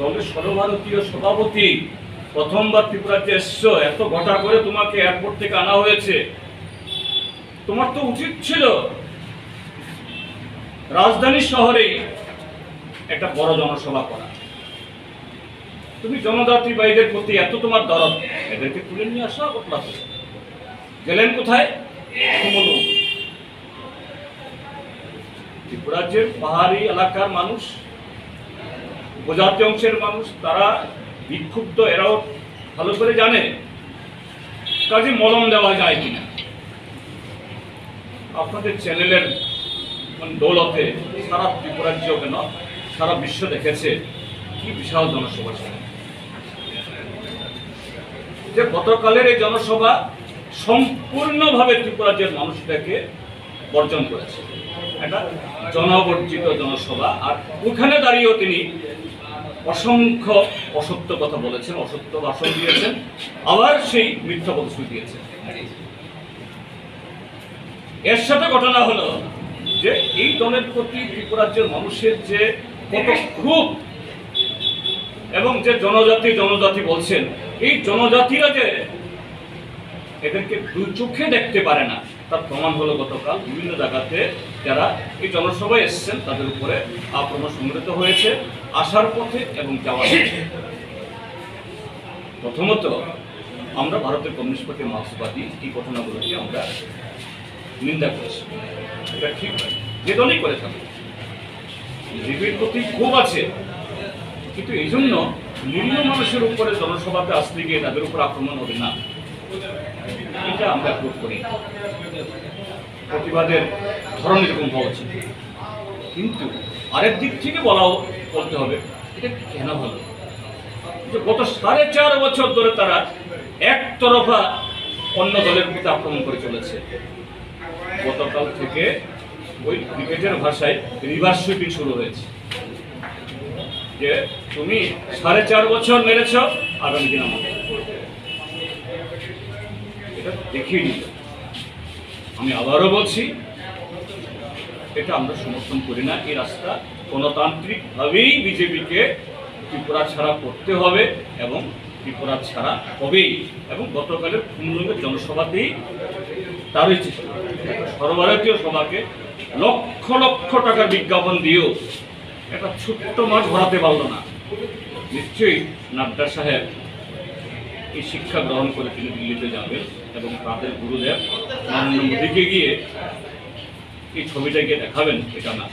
দলের সর্বভারতীয় সভাপতি, প্রথমবার ত্রিপুরাতে এসছো, এত ঘটা করে তোমাকে এয়ারপোর্ট থেকে আনা হয়েছে, তোমার তো উচিত ছিল রাজধানী শহরেই একটা বড় জনসভা করা। তুমি জনজাতি ভাইদের প্রতি এত তোমার দরদ, এদেরকে তুলে নিয়ে আসা ঘটনা। গেলেন কোথায়? ত্রিপুরাজ্যের পাহাড়ি এলাকার মানুষ, উপজাতি অংশের মানুষ, তারা বিক্ষুব্ধ, এরাও ভালো করে জানে কাজে মলম দেওয়া যায় কিনা। আপনাদের চ্যানেলের দৌলতে সারা ত্রিপুরাজ্য কেন সারা বিশ্ব দেখেছে কি বিশাল জনসভা ছিল। যে গতকালের এই জনসভা সম্পূর্ণভাবে ত্রিপুরাজ্যের মানুষটাকে বর্জন করেছে, একটা জনবর্জিত জনসভা। আর ওখানে দাঁড়িয়েও তিনি অসংখ্য অসত্য কথা বলেছেন, অসত্য ভাষণ দিয়েছেন, আবার সেই মিথ্যা প্রতিশ্রুতি দিয়েছেন। এর সাথে ঘটনা হলো যে এই দলের প্রতি ত্রিপুরাজ্যের মানুষের যে কত ক্ষোভ, এবং যে জনজাতি বলছেন, এই জনজাতিরা যে এদেরকে দুই চোখে দেখতে পারে না, তার প্রমাণ হলো গতকাল বিভিন্ন জায়গাতে যারা এই জনসভায় এসেছেন তাদের উপরে আক্রমণ সংঘটিত হয়েছে আসার পথে এবং যাওয়ার পথে। প্রথমত আমরা ভারতের কমিউনিস্ট পার্টি মার্ক্সবাদী এই ঘটনাগুলোকে আমরা নিন্দা করেছি। এটা ঠিক নয়, যে দলই করে থাকে। বিজেপির প্রতি ক্ষোভ আছে, কিন্তু এই জন্য নিরীহ মানুষের উপরে জনসভাতে আসতে গিয়ে তাদের উপর আক্রমণ হবে না, এটা আমরা অ্যাপ্রুভ করি। প্রতিবাদের ধরন এরকম হওয়া উচিত, কিন্তু আরেক দিক থেকে বলতে হবে এটা কেন হলো যে গত 4.5 বছর ধরে তারা একতরফা অন্য দলের প্রতি আক্রমণ করে চলেছে। গতকাল থেকে ওই ক্রিকেটের ভাষায় রিভার্স সুইপিং শুরু হয়েছে, যে তুমি 4.5 বছর মেরেছ, আগামী দিন আমাকে এটা দেখিয়ে দিল। আমি আবারও বলছি, এটা আমরা সমর্থন করি না। এই রাস্তা গণতান্ত্রিকভাবেই বিজেপিকে ত্রিপুরা ছাড়া করতে হবে এবং ত্রিপুরা ছাড়া হবেই। এবং গতকালের পূর্ণাঙ্গের জনসভাতেই তারই চেষ্টা, সর্বভারতীয় সভাকে লক্ষ লক্ষ টাকার বিজ্ঞাপন দিয়েও একটা ছোট্ট মাছ ভরাতে পারল না। নিশ্চয়ই নাড্ডা সাহেব এই শিক্ষা গ্রহণ করে তিনি দিল্লিতে যাবেন এবং তাদের গুরুদেব নরেন্দ্র মোদীকে গিয়ে এই ছবিটা গিয়ে দেখাবেন, এটা না।